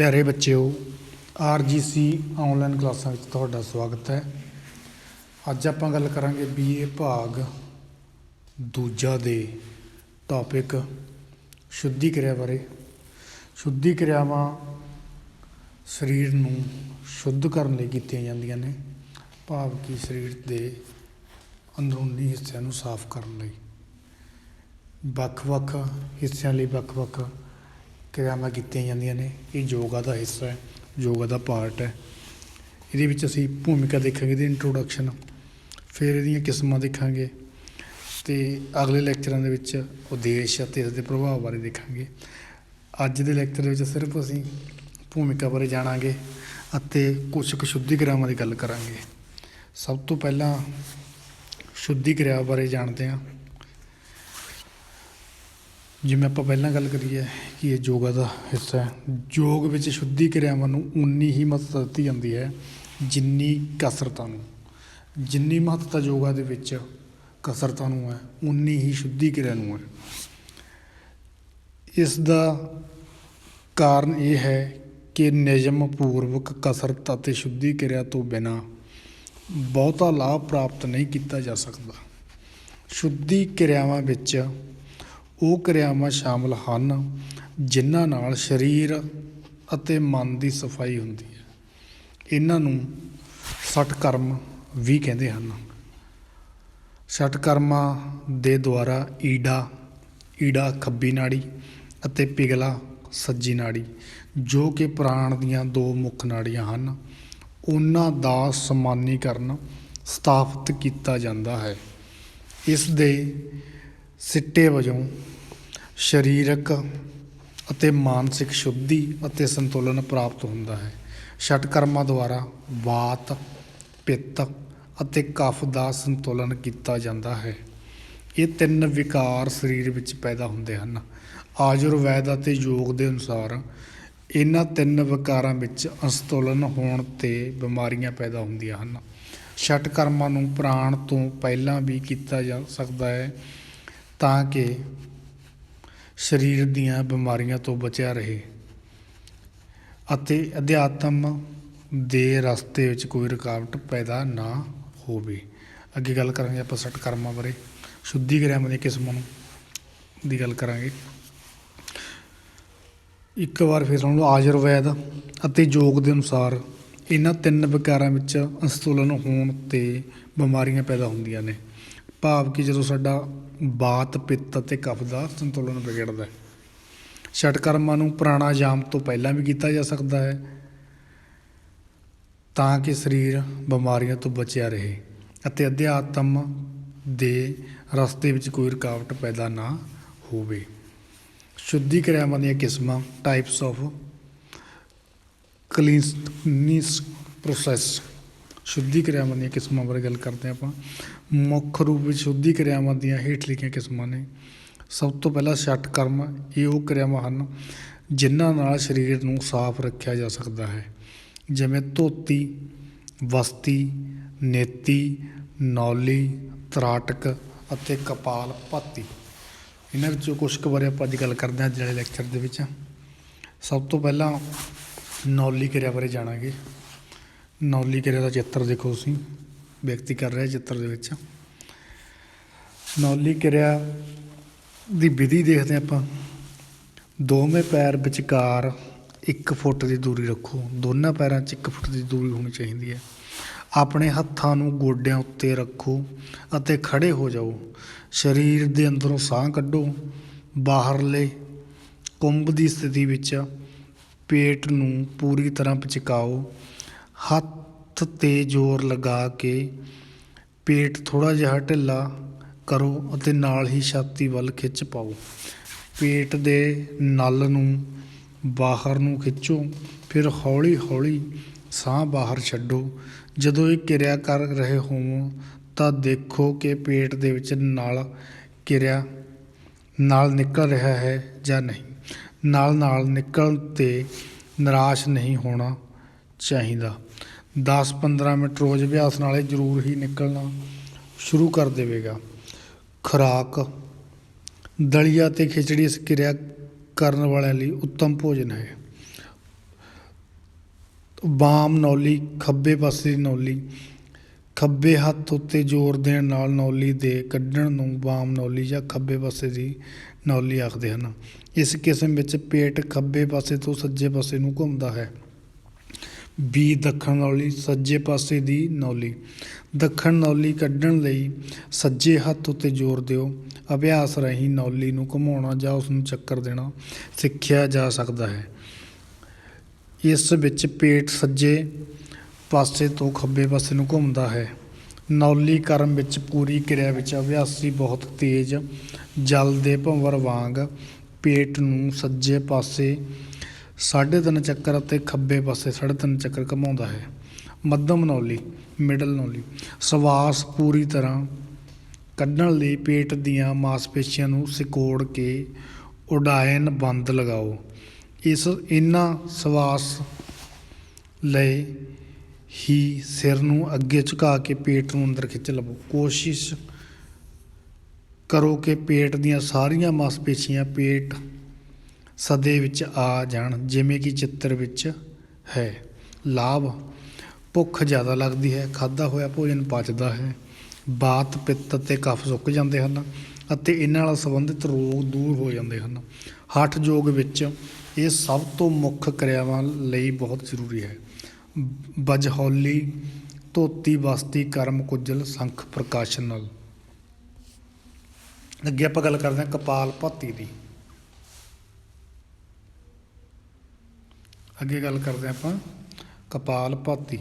प्यारे बच्चों, RGC online क्लासां विच तुहाडा स्वागत है। अज आपां गल करांगे BA भाग दूजा दे टॉपिक शुद्धि क्रिया बारे। शुद्धि क्रियावां शरीर नूं शुद्ध करन लई कीतीआं जांदियां ने, भाव कि शरीर दे अंदरूनी हिस्सिਆਂ ਨੂੰ साफ करन लई ਵੱਖ-ਵੱਖ हिस्सिਆਂ ਲਈ ਵੱਖ-ਵੱਖ क्रियावां कीतीआं जांदियां ने। ये योगा का हिस्सा है, योगा का पार्ट है। ये असी भूमिका देखांगे, इहदी इंट्रोडक्शन, फिर इहदियां किस्मां देखांगे ते अगले लैक्चरां दे विच उद्देश ते इसदे प्रभाव बारे देखांगे। अज दे लैक्चर दे विच सिर्फ असी भूमिका बारे जाणांगे अते कुछ कुछ शुद्धि क्रियावां दी गल करांगे। सब तो पहलां शुद्धि क्रिया बारे जानते हैं। जिवें आपां पहलां गल करिए कि ये योगा का हिस्सा है। योग विच शुद्धि क्रियावां नूं उन्नी ही महत्ता दित्ती जांदी है जिन्नी कसरतां नूं। जिन्नी महत्ता योगा दे विच कसरतां नूं है, उन्नी ही शुद्धि क्रिया नूं है। इस दा कारण ये है कि नियम पूर्वक कसरत अते शुद्धि क्रिया तो बिना बहुता लाभ प्राप्त नहीं किया जा सकता। शुद्धि क्रियावां विच ਉਹ क्रियावां शामिल ਹਨ ਜਿਨ੍ਹਾਂ ਨਾਲ शरीर ਅਤੇ मन की सफाई ਹੁੰਦੀ ਹੈ। ਇਹਨਾਂ ਨੂੰ षटकर्म भी ਕਹਿੰਦੇ ਹਨ। षटकर्मां ਦੇ ਦੁਆਰਾ ਈੜਾ ਖੱਬੀ ਨਾੜੀ ਅਤੇ ਪਿਗਲਾ ਸੱਜੀ ਨਾੜੀ, ਜੋ ਕਿ ਪ੍ਰਾਣ ਦੀਆਂ ਦੋ ਮੁੱਖ ਨਾੜੀਆਂ ਹਨ, ਉਹਨਾਂ ਦਾ ਸਮਾਨੀਕਰਨ ਸਥਾਪਿਤ ਕੀਤਾ ਜਾਂਦਾ ਹੈ। ਇਸ ਦੇ ਸਿੱਟੇ ਵਜੋਂ ਸਰੀਰਕ ਅਤੇ ਮਾਨਸਿਕ ਸ਼ੁੱਧੀ ਅਤੇ ਸੰਤੁਲਨ ਪ੍ਰਾਪਤ ਹੁੰਦਾ ਹੈ। षटकर्मां ਦੁਆਰਾ ਵਾਤ, ਪਿੱਤ ਅਤੇ ਕਫ ਦਾ ਸੰਤੁਲਨ ਕੀਤਾ ਜਾਂਦਾ ਹੈ। ਇਹ ਤਿੰਨ ਵਿਕਾਰ ਸਰੀਰ ਵਿੱਚ ਪੈਦਾ ਹੁੰਦੇ ਹਨ। ਆਯੁਰਵੈਦ ਅਤੇ ਯੋਗ ਦੇ ਅਨੁਸਾਰ ਇਹਨਾਂ ਤਿੰਨ ਵਿਕਾਰਾਂ ਵਿੱਚ ਅਸੰਤੁਲਨ ਹੋਣ 'ਤੇ ਬਿਮਾਰੀਆਂ ਪੈਦਾ ਹੁੰਦੀਆਂ ਹਨ। षटकर्मां ਨੂੰ ਪ੍ਰਾਣ ਤੋਂ ਪਹਿਲਾਂ ਵੀ ਕੀਤਾ ਜਾ ਸਕਦਾ ਹੈ ਤਾਂ ਕਿ ਸਰੀਰ ਦੀਆਂ ਬਿਮਾਰੀਆਂ ਤੋਂ ਬਚਿਆ ਰਹੇ ਅਤੇ ਅਧਿਆਤਮ ਦੇ ਰਸਤੇ ਵਿੱਚ ਕੋਈ ਰੁਕਾਵਟ ਪੈਦਾ ਨਾ ਹੋਵੇ। ਅੱਗੇ ਗੱਲ ਕਰਾਂਗੇ ਆਪਾਂ षटकर्मां ਬਾਰੇ। शुद्धि क्रियावां ਦੀਆਂ ਕਿਸਮਾਂ ਦੀ ਗੱਲ ਕਰਾਂਗੇ। ਇੱਕ ਵਾਰ ਫਿਰ ਸੁਣ ਲਓ। ਆਯੁਰਵੈਦ ਅਤੇ ਯੋਗ ਦੇ ਅਨੁਸਾਰ ਇਹਨਾਂ ਤਿੰਨ ਵਿਕਾਰਾਂ ਵਿੱਚ ਅਸੰਤੁਲਨ ਹੋਣ 'ਤੇ ਬਿਮਾਰੀਆਂ ਪੈਦਾ ਹੁੰਦੀਆਂ ਨੇ। ਭਾਵ ਕਿ ਜਦੋਂ ਸਾਡਾ ਵਾਤ, ਪਿੱਤ ਅਤੇ ਕਫ ਦਾ ਸੰਤੁਲਨ ਵਿਗੜਦਾ ਹੈ। षटकर्मां ਨੂੰ ਪ੍ਰਾਣਾਯਾਮ ਤੋਂ ਪਹਿਲਾਂ ਵੀ ਕੀਤਾ ਜਾ ਸਕਦਾ ਹੈ ਤਾਂ ਕਿ ਸਰੀਰ ਬਿਮਾਰੀਆਂ ਤੋਂ ਬਚਿਆ ਰਹੇ ਅਤੇ ਅਧਿਆਤਮ ਦੇ ਰਸਤੇ ਵਿੱਚ ਕੋਈ ਰੁਕਾਵਟ ਪੈਦਾ ਨਾ ਹੋਵੇ। शुद्धि क्रियावां ਦੀਆਂ ਕਿਸਮਾਂ, ਟਾਈਪਸ ਆਫ ਕਲੀਨਿੰਗ ਪ੍ਰੋਸੈਸ। शुद्धि क्रियावां ਦੀਆਂ ਕਿਸਮਾਂ ਬਾਰੇ ਗੱਲ ਕਰਦੇ ਹਾਂ ਆਪਾਂ। ਮੁੱਖ ਰੂਪ ਵਿੱਚ शुद्धि क्रियावां ਦੀਆਂ ਹੇਠ ਲਿਖੀਆਂ ਕਿਸਮਾਂ ਨੇ। ਸਭ ਤੋਂ ਪਹਿਲਾਂ षटकर्म। ਇਹ ਉਹ क्रियावां ਹਨ ਜਿਨ੍ਹਾਂ ਨਾਲ ਸਰੀਰ ਨੂੰ ਸਾਫ਼ ਰੱਖਿਆ ਜਾ ਸਕਦਾ ਹੈ, ਜਿਵੇਂ ਧੋਤੀ, ਵਸਤੀ, ਨੇਤੀ, ਨੌਲੀ, ਤਰਾਟਕ ਅਤੇ ਕਪਾਲ ਭਾਤੀ। ਇਹਨਾਂ ਵਿੱਚੋਂ ਕੁਛ ਕੁ ਬਾਰੇ ਆਪਾਂ ਅੱਜ ਗੱਲ ਕਰਦੇ ਹਾਂ ਅੱਜ ਵਾਲੇ ਲੈਕਚਰ ਦੇ ਵਿੱਚ। ਸਭ ਤੋਂ ਪਹਿਲਾਂ ਨੌਲੀ ਕਿਰਿਆ ਬਾਰੇ ਜਾਣਾਂਗੇ। ਨੌਲੀ ਕਿਰਿਆ ਦਾ ਚਿੱਤਰ ਦੇਖੋ ਤੁਸੀਂ, ਵਿਅਕਤੀ ਕਰ ਰਿਹਾ ਚਿੱਤਰ ਦੇ ਵਿੱਚ। ਨੌਲੀ ਕਿਰਿਆ ਦੀ ਵਿਧੀ ਦੇਖਦੇ ਆਪਾਂ। ਦੋਵੇਂ ਪੈਰ ਵਿਚਕਾਰ 1 ਫੁੱਟ ਦੀ ਦੂਰੀ ਰੱਖੋ। ਦੋਨਾਂ ਪੈਰਾਂ 'ਚ 1 ਫੁੱਟ ਦੀ ਦੂਰੀ ਹੋਣੀ ਚਾਹੀਦੀ ਹੈ। ਆਪਣੇ ਹੱਥਾਂ ਨੂੰ ਗੋਡਿਆਂ ਉੱਤੇ ਰੱਖੋ ਅਤੇ ਖੜ੍ਹੇ ਹੋ ਜਾਓ। ਸਰੀਰ ਦੇ ਅੰਦਰੋਂ ਸਾਹ ਕੱਢੋ। ਬਾਹਰਲੇ ਕੁੰਭ ਦੀ ਸਥਿਤੀ ਵਿੱਚ ਪੇਟ ਨੂੰ ਪੂਰੀ ਤਰ੍ਹਾਂ ਪਚਕਾਓ। ਹੱਥ 'ਤੇ ਜ਼ੋਰ ਲਗਾ ਕੇ ਪੇਟ ਥੋੜ੍ਹਾ ਜਿਹਾ ਢਿੱਲਾ ਕਰੋ ਅਤੇ ਨਾਲ ਹੀ ਛਾਤੀ ਵੱਲ ਖਿੱਚ ਪਾਓ। ਪੇਟ ਦੇ ਨਲ ਨੂੰ ਬਾਹਰ ਨੂੰ ਖਿੱਚੋ, ਫਿਰ ਹੌਲੀ ਹੌਲੀ ਸਾਹ ਬਾਹਰ ਛੱਡੋ। ਜਦੋਂ ਇਹ ਕਿਰਿਆ ਕਰ ਰਹੇ ਹੋਵੋ ਤਾਂ ਦੇਖੋ ਕਿ ਪੇਟ ਦੇ ਵਿੱਚ ਨਾਲ ਨਿਕਲ ਰਿਹਾ ਹੈ ਜਾਂ ਨਹੀਂ। ਨਾਲ ਨਿਕਲਣ 'ਤੇ ਨਿਰਾਸ਼ ਨਹੀਂ ਹੋਣਾ ਚਾਹੀਦਾ। 10-15 ਮਿੰਟ ਰੋਜ਼ ਅਭਿਆਸ ਨਾਲ ਇਹ ਜ਼ਰੂਰ ਹੀ ਨਿਕਲਣਾ ਸ਼ੁਰੂ ਕਰ ਦੇਵੇਗਾ। ਖੁਰਾਕ। ਦਲੀਆ ਅਤੇ ਖਿਚੜੀ ਇਸ ਕਿਰਿਆ ਕਰਨ ਵਾਲਿਆਂ ਲਈ ਉੱਤਮ ਭੋਜਨ ਹੈ। ਵਾਮ ਨੌਲੀ ਖੱਬੇ ਪਾਸੇ ਦੀ ਨੌਲੀ। ਖੱਬੇ ਹੱਥ ਉੱਤੇ ਜ਼ੋਰ ਦੇਣ ਨਾਲ ਨੌਲੀ ਦੇ ਕੱਢਣ ਨੂੰ ਵਾਮ ਨੌਲੀ ਜਾਂ ਖੱਬੇ ਪਾਸੇ ਦੀ ਨੌਲੀ ਆਖਦੇ ਹਨ। ਇਸ ਕਿਸਮ ਵਿੱਚ ਪੇਟ ਖੱਬੇ ਪਾਸੇ ਤੋਂ ਸੱਜੇ ਪਾਸੇ ਨੂੰ ਘੁੰਮਦਾ ਹੈ। ਬੀ ਦੱਖਣ ਨੌਲੀ ਸੱਜੇ ਪਾਸੇ ਦੀ ਨੌਲੀ। ਦੱਖਣ ਨੌਲੀ ਕੱਢਣ ਲਈ ਸੱਜੇ ਹੱਥ ਉੱਤੇ ਜ਼ੋਰ ਦਿਓ। ਅਭਿਆਸ ਰਾਹੀਂ ਨੌਲੀ ਨੂੰ ਘੁਮਾਉਣਾ ਜਾਂ ਉਸ ਨੂੰ ਚੱਕਰ ਦੇਣਾ ਸਿੱਖਿਆ ਜਾ ਸਕਦਾ ਹੈ। ਇਸ ਵਿੱਚ ਪੇਟ ਸੱਜੇ ਪਾਸੇ ਤੋਂ ਖੱਬੇ ਪਾਸੇ ਨੂੰ ਘੁੰਮਦਾ ਹੈ। ਨੌਲੀ ਕਰਮ ਵਿੱਚ ਪੂਰੀ ਕਿਰਿਆ ਵਿੱਚ ਅਭਿਆਸੀ ਬਹੁਤ ਤੇਜ਼ ਜਲ ਦੇ ਭੰਵਰ ਵਾਂਗ ਪੇਟ ਨੂੰ ਸੱਜੇ ਪਾਸੇ 3.5 ਚੱਕਰ ਅਤੇ ਖੱਬੇ ਪਾਸੇ 3.5 ਚੱਕਰ ਘੁਮਾਉਂਦਾ ਹੈ। ਮੱਧਮ ਨੌਲੀ ਮਿਡਲ ਨੌਲੀ ਸਵਾਸ ਪੂਰੀ ਤਰ੍ਹਾਂ ਕੱਢਣ ਲਈ ਪੇਟ ਦੀਆਂ ਮਾਸਪੇਸ਼ੀਆਂ ਨੂੰ ਸਿਕੋੜ ਕੇ ਉਡਾਇਨ ਬੰਦ ਲਗਾਓ। ਇਹਨਾਂ ਸਵਾਸ ਲਈ ਹੀ ਸਿਰ ਨੂੰ ਅੱਗੇ ਝੁਕਾ ਕੇ ਪੇਟ ਨੂੰ ਅੰਦਰ ਖਿੱਚ ਲਵੋ। ਕੋਸ਼ਿਸ਼ ਕਰੋ ਕਿ ਪੇਟ ਦੀਆਂ ਸਾਰੀਆਂ ਮਾਸਪੇਸ਼ੀਆਂ ਪੇਟ ਸਦੇ ਵਿੱਚ ਆ ਜਾਣ ਜਿਵੇਂ ਕਿ ਚਿੱਤਰ ਵਿੱਚ ਹੈ। ਲਾਭ ਭੁੱਖ ਜ਼ਿਆਦਾ ਲੱਗਦੀ ਹੈ। ਖਾਧਾ ਹੋਇਆ ਭੋਜਨ ਪਚਦਾ ਹੈ। ਬਾਤ ਪਿੱਤ ਅਤੇ ਕਫ ਸੁੱਕ ਜਾਂਦੇ ਹਨ ਅਤੇ ਇਹਨਾਂ ਨਾਲ ਸੰਬੰਧਿਤ ਰੋਗ ਦੂਰ ਹੋ ਜਾਂਦੇ ਹਨ। ਹਠ ਯੋਗ ਵਿੱਚ ਇਹ ਸਭ ਤੋਂ ਮੁੱਖ ਕਿਰਿਆਵਾਂ ਲਈ ਬਹੁਤ ਜ਼ਰੂਰੀ ਹੈ। ਬਜਹੌਲੀ ਧੋਤੀ ਬਸਤੀ ਕਰਮ ਕੁਜਲ ਸੰਖ ਪ੍ਰਕਾਸ਼ਨ ਨਾਲ। ਅੱਗੇ ਆਪਾਂ ਗੱਲ ਕਰਦੇ ਹਾਂ ਕਪਾਲ ਭਾਤੀ ਦੀ। ਅੱਗੇ ਗੱਲ ਕਰਦੇ ਹਾਂ ਆਪਾਂ ਕਪਾਲ ਭਾਤੀ।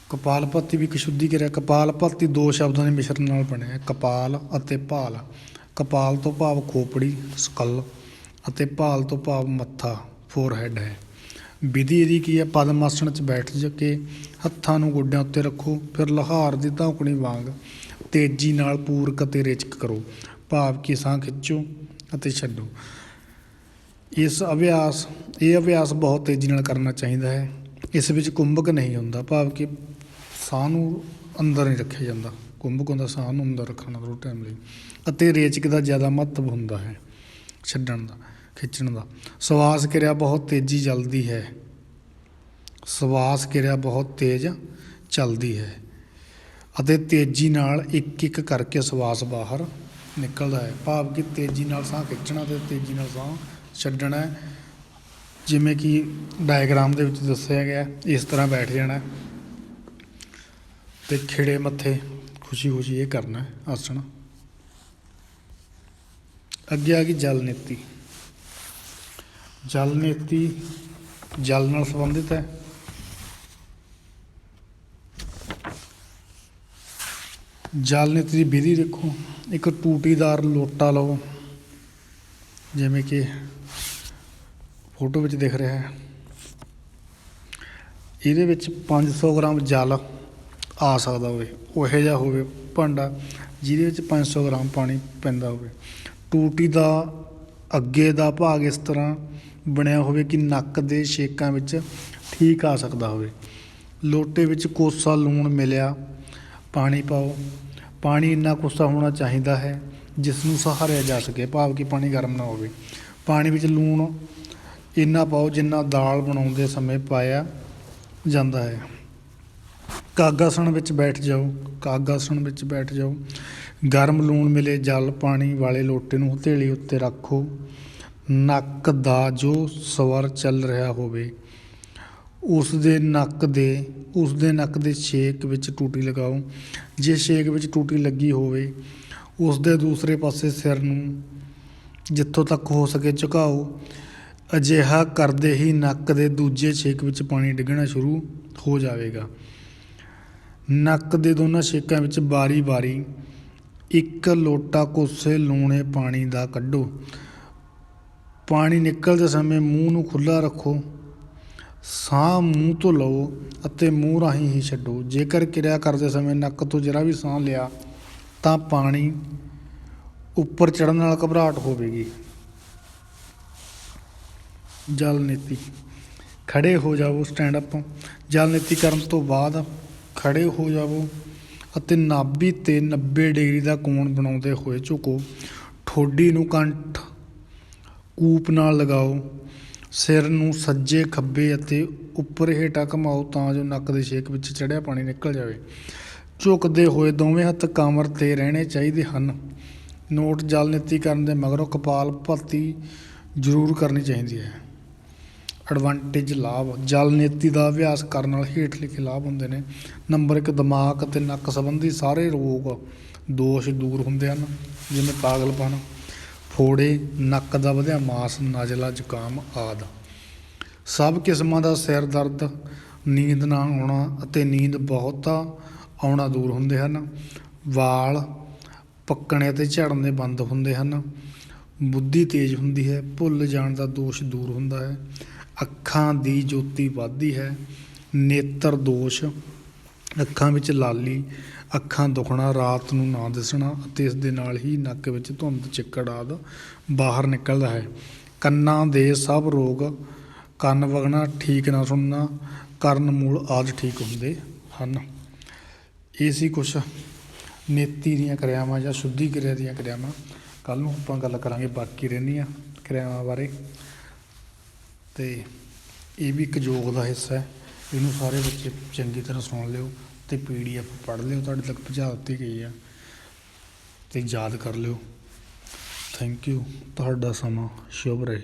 ਕਪਾਲ ਭਾਤੀ ਵੀ ਇੱਕ ਸ਼ੁੱਧੀ ਕਿਰਿਆ। ਕਪਾਲ ਭਾਤੀ ਦੋ ਸ਼ਬਦਾਂ ਦੇ ਮਿਸ਼ਰਨ ਨਾਲ ਬਣਿਆ ਕਪਾਲ ਅਤੇ ਭਾਲ। ਕਪਾਲ ਤੋਂ ਭਾਵ ਖੋਪੜੀ ਸਕਲ ਅਤੇ ਭਾਲ ਤੋਂ ਭਾਵ ਮੱਥਾ ਫੋਰਹੈਡ ਹੈ। ਵਿਧੀ ਇਹਦੀ ਕੀ ਹੈ? ਪਦਮ ਆਸਣ 'ਚ ਬੈਠ ਕੇ ਹੱਥਾਂ ਨੂੰ ਗੋਡਿਆਂ ਉੱਤੇ ਰੱਖੋ। ਫਿਰ ਲੁਹਾਰ ਦੀ ਧੌਂਕਣੀ ਵਾਂਗ ਤੇਜ਼ੀ ਨਾਲ ਪੂਰਕ ਅਤੇ ਰੇਚਕ ਕਰੋ, ਭਾਵ ਕਿ ਸਾਹ ਖਿੱਚੋ ਅਤੇ ਛੱਡੋ। ਇਹ ਅਭਿਆਸ ਬਹੁਤ ਤੇਜ਼ੀ ਨਾਲ ਕਰਨਾ ਚਾਹੀਦਾ ਹੈ। ਇਸ ਵਿੱਚ ਕੁੰਭਕ ਨਹੀਂ ਹੁੰਦਾ, ਭਾਵ ਕਿ ਸਾਹ ਨੂੰ ਅੰਦਰ ਨਹੀਂ ਰੱਖਿਆ ਜਾਂਦਾ। ਕੁੰਭਕ ਹੁੰਦਾ ਸਾਹ ਨੂੰ ਅੰਦਰ ਰੱਖਣਾ ਥੋੜ੍ਹੇ ਟਾਈਮ ਲਈ, ਅਤੇ ਰੇਚਕ ਦਾ ਜ਼ਿਆਦਾ ਮਹੱਤਵ ਹੁੰਦਾ ਹੈ, ਛੱਡਣ ਦਾ, ਖਿੱਚਣ ਦਾ। ਸਵਾਸ ਕਿਰਿਆ ਬਹੁਤ ਤੇਜ਼ੀ ਚੱਲਦੀ ਹੈ। ਸਵਾਸ ਕਿਰਿਆ ਬਹੁਤ ਤੇਜ਼ ਚੱਲਦੀ ਹੈ ਅਤੇ ਤੇਜ਼ੀ ਨਾਲ ਇੱਕ ਇੱਕ ਕਰਕੇ ਸਵਾਸ ਬਾਹਰ ਨਿਕਲਦਾ ਹੈ, ਭਾਵ ਕਿ ਤੇਜ਼ੀ ਨਾਲ ਸਾਹ ਖਿੱਚਣਾ ਅਤੇ ਤੇਜ਼ੀ ਨਾਲ ਸਾਹ ਛੱਡਣਾ। ਜਿਵੇਂ ਕਿ ਡਾਇਗਰਾਮ ਦੇ ਵਿੱਚ ਦੱਸਿਆ ਗਿਆ, ਇਸ ਤਰ੍ਹਾਂ ਬੈਠ ਜਾਣਾ ਅਤੇ ਖਿੜੇ ਮੱਥੇ ਖੁਸ਼ੀ ਖੁਸ਼ੀ ਇਹ ਕਰਨਾ ਆਸਣ। ਅੱਗੇ ਆ ਗਈ ਜਲ ਨੀਤੀ। ਜਲ ਨੀਤੀ ਜਲ ਨਾਲ ਸੰਬੰਧਿਤ ਹੈ। ਜਲ ਨੀਤੀ ਦੀ ਵਿਧੀ ਦੇਖੋ। ਇੱਕ ਟੂਟੀਦਾਰ ਲੋਟਾ ਲਓ, ਜਿਵੇਂ ਕਿ ਫੋਟੋ ਵਿੱਚ ਦਿਖ ਰਿਹਾ ਹੈ। ਇਹਦੇ ਵਿੱਚ 500 ਗ੍ਰਾਮ ਜਲ ਆ ਸਕਦਾ ਹੋਵੇ, ਉਹੋ ਜਿਹਾ ਹੋਵੇ ਭਾਂਡਾ ਜਿਹਦੇ ਵਿੱਚ 500 ਗ੍ਰਾਮ ਪਾਣੀ ਪੈਂਦਾ ਹੋਵੇ। ਟੂਟੀ ਦਾ ਅੱਗੇ ਦਾ ਭਾਗ ਇਸ ਤਰ੍ਹਾਂ ਬਣਿਆ ਹੋਵੇ ਕਿ ਨੱਕ ਦੇ ਛੇਕਾਂ ਵਿੱਚ ਠੀਕ ਆ ਸਕਦਾ ਹੋਵੇ। ਲੋਟੇ ਵਿੱਚ ਕੋਸਾ ਲੂਣ ਮਿਲਿਆ ਪਾਣੀ ਪਾਓ। ਪਾਣੀ ਇੰਨਾ ਕੋਸਾ ਹੋਣਾ ਚਾਹੀਦਾ ਹੈ ਜਿਸ ਨੂੰ ਸਹਾਰਿਆ ਜਾ ਸਕੇ, ਭਾਵ ਕਿ ਪਾਣੀ ਗਰਮ ਨਾ ਹੋਵੇ। ਪਾਣੀ ਵਿੱਚ ਲੂਣ ਇੰਨਾ ਪਾਓ ਜਿੰਨਾ ਦਾਲ ਬਣਾਉਂਦੇ ਸਮੇਂ ਪਾਇਆ ਜਾਂਦਾ ਹੈ। ਕਾਗਾਸਣ ਵਿੱਚ ਬੈਠ ਜਾਓ। ਕਾਗਾਸਣ ਵਿੱਚ ਬੈਠ ਜਾਓ। ਗਰਮ ਲੂਣ ਮਿਲੇ ਜਲ ਪਾਣੀ ਵਾਲੇ ਲੋਟੇ ਨੂੰ ਹਥੇਲੀ ਉੱਤੇ ਰੱਖੋ। ਨੱਕ ਦਾ ਜੋ ਸਵਰ ਚੱਲ ਰਿਹਾ ਹੋਵੇ ਉਸ ਦੇ ਨੱਕ ਦੇ ਛੇਕ ਵਿੱਚ ਟੂਟੀ ਲਗਾਓ। ਜੇ ਛੇਕ ਵਿੱਚ ਟੂਟੀ ਲੱਗੀ ਹੋਵੇ ਉਸ ਦੇ ਦੂਸਰੇ ਪਾਸੇ ਸਿਰ ਨੂੰ ਜਿੱਥੋਂ ਤੱਕ ਹੋ ਸਕੇ ਝੁਕਾਓ। ਅਜਿਹਾ ਕਰਦੇ ਹੀ ਨੱਕ ਦੇ ਦੂਜੇ ਛੇਕ ਵਿੱਚ ਪਾਣੀ ਡਿੱਗਣਾ ਸ਼ੁਰੂ ਹੋ ਜਾਵੇਗਾ। ਨੱਕ ਦੇ ਦੋਨਾਂ ਛੇਕਾਂ ਵਿੱਚ ਵਾਰੀ-ਵਾਰੀ ਇੱਕ ਲੋਟਾ ਕੋਸੇ ਲੂਣੇ ਪਾਣੀ ਦਾ ਕੱਢੋ। ਪਾਣੀ ਨਿਕਲਦੇ ਸਮੇਂ ਮੂੰਹ ਨੂੰ ਖੁੱਲ੍ਹਾ ਰੱਖੋ। ਸਾਹ ਮੂੰਹ ਤੋਂ ਲਓ ਅਤੇ ਮੂੰਹ ਰਾਹੀਂ ਹੀ ਛੱਡੋ। ਜੇਕਰ ਕਿਰਿਆ ਕਰਦੇ ਸਮੇਂ ਨੱਕ ਤੋਂ ਜ਼ਰਾ ਵੀ ਸਾਹ ਲਿਆ ਤਾਂ ਪਾਣੀ ਉੱਪਰ ਚੜ੍ਹਨ ਨਾਲ ਘਬਰਾਹਟ ਹੋਵੇਗੀ। ਜਲ ਨੀਤੀ। ਖੜ੍ਹੇ ਹੋ ਜਾਵੋ, ਸਟੈਂਡ ਅਪ। ਜਲ ਨੀਤੀ ਕਰਨ ਤੋਂ ਬਾਅਦ ਖੜ੍ਹੇ ਹੋ ਜਾਵੋ ਅਤੇ ਨਾਭੀ 'ਤੇ 90 ਡਿਗਰੀ ਦਾ ਕੋਣ ਬਣਾਉਂਦੇ ਹੋਏ ਝੁਕੋ। ਠੋਡੀ ਨੂੰ ਕੰਠ ਕੂਪ ਨਾਲ ਲਗਾਓ। ਸਿਰ ਨੂੰ ਸੱਜੇ ਖੱਬੇ ਅਤੇ ਉੱਪਰ ਹੇਠਾਂ ਘੁਮਾਓ ਤਾਂ ਜੋ ਨੱਕ ਦੇ ਛੇਕ ਵਿੱਚ ਚੜ੍ਹਿਆ ਪਾਣੀ ਨਿਕਲ ਜਾਵੇ। ਝੁਕਦੇ ਹੋਏ ਦੋਵੇਂ ਹੱਥ ਕਮਰ 'ਤੇ ਰਹਿਣੇ ਚਾਹੀਦੇ ਹਨ। ਨੋਟ ਜਲ ਨੀਤੀ ਕਰਨ ਦੇ ਮਗਰੋਂ ਕਪਾਲ ਭਾਤੀ ਜ਼ਰੂਰ ਕਰਨੀ ਚਾਹੀਦੀ ਹੈ। ਐਡਵਾਂਟੇਜ ਲਾਭ, ਜਲ ਨੀਤੀ ਦਾ ਅਭਿਆਸ ਕਰਨ ਨਾਲ ਹੇਠ ਲਿਖੇ ਲਾਭ ਹੁੰਦੇ ਨੇ। ਨੰਬਰ 1, ਦਿਮਾਗ ਅਤੇ ਨੱਕ ਸੰਬੰਧੀ ਸਾਰੇ ਰੋਗ ਦੋਸ਼ ਦੂਰ ਹੁੰਦੇ ਹਨ, ਜਿਵੇਂ ਪਾਗਲਪਨ, ਫੋੜੇ, ਨੱਕ ਦਾ ਵਧਿਆ ਮਾਸ, ਨਜ਼ਲਾ, ਜ਼ੁਕਾਮ ਆਦਿ। ਸਭ ਕਿਸਮਾਂ ਦਾ ਸਿਰ ਦਰਦ, ਨੀਂਦ ਨਾ ਆਉਣਾ ਅਤੇ ਨੀਂਦ ਬਹੁਤਾ ਆਉਣਾ ਦੂਰ ਹੁੰਦੇ ਹਨ। ਵਾਲ ਪੱਕਣੇ ਅਤੇ ਝੜਨੇ ਬੰਦ ਹੁੰਦੇ ਹਨ। ਬੁੱਧੀ ਤੇਜ਼ ਹੁੰਦੀ ਹੈ। ਭੁੱਲ ਜਾਣ ਦਾ ਦੋਸ਼ ਦੂਰ ਹੁੰਦਾ ਹੈ। ਅੱਖਾਂ ਦੀ ਜੋਤੀ ਵੱਧਦੀ ਹੈ। ਨੇਤਰ ਦੋਸ਼, ਅੱਖਾਂ ਵਿੱਚ ਲਾਲੀ, ਅੱਖਾਂ ਦੁਖਣਾ, ਰਾਤ ਨੂੰ ਨਾ ਦਿਸਣਾ ਅਤੇ ਇਸ ਦੇ ਨਾਲ ਹੀ ਨੱਕ ਵਿੱਚ ਧੁੰਦ, ਚਿੱਕੜ ਆਦਿ ਬਾਹਰ ਨਿਕਲਦਾ ਹੈ। ਕੰਨਾਂ ਦੇ ਸਭ ਰੋਗ, ਕੰਨ ਵਗਣਾ, ਠੀਕ ਨਾ ਸੁਣਨਾ, ਕਰਨ ਮੂਲ ਆਦਿ ਠੀਕ ਹੁੰਦੇ ਹਨ। ਇਹ ਸੀ ਕੁਛ ਨੇਤੀ ਦੀਆਂ ਕਿਰਿਆਵਾਂ ਜਾਂ ਸ਼ੁੱਧੀ ਕਿਰਿਆ ਦੀਆਂ ਕਿਰਿਆਵਾਂ। ਕੱਲ੍ਹ ਨੂੰ ਆਪਾਂ ਗੱਲ ਕਰਾਂਗੇ ਬਾਕੀ ਰਹਿੰਦੀਆਂ ਕਿਰਿਆਵਾਂ ਬਾਰੇ। ਅਤੇ ਇਹ ਵੀ ਇੱਕ ਯੋਗ ਦਾ ਹਿੱਸਾ ਹੈ। ਇਹਨੂੰ ਸਾਰੇ ਬੱਚੇ ਚੰਗੀ ਤਰ੍ਹਾਂ ਸੁਣ ਲਿਓ ਅਤੇ PDF ਪੜ੍ਹ ਲਿਓ, ਤੁਹਾਡੇ ਤੱਕ ਪਹੁੰਚਾ ਦਿੱਤੀ ਗਈ ਆ, ਅਤੇ ਯਾਦ ਕਰ ਲਿਓ। Thank you. ਤੁਹਾਡਾ ਸਮਾਂ ਸ਼ੁਭ ਰਹੇ।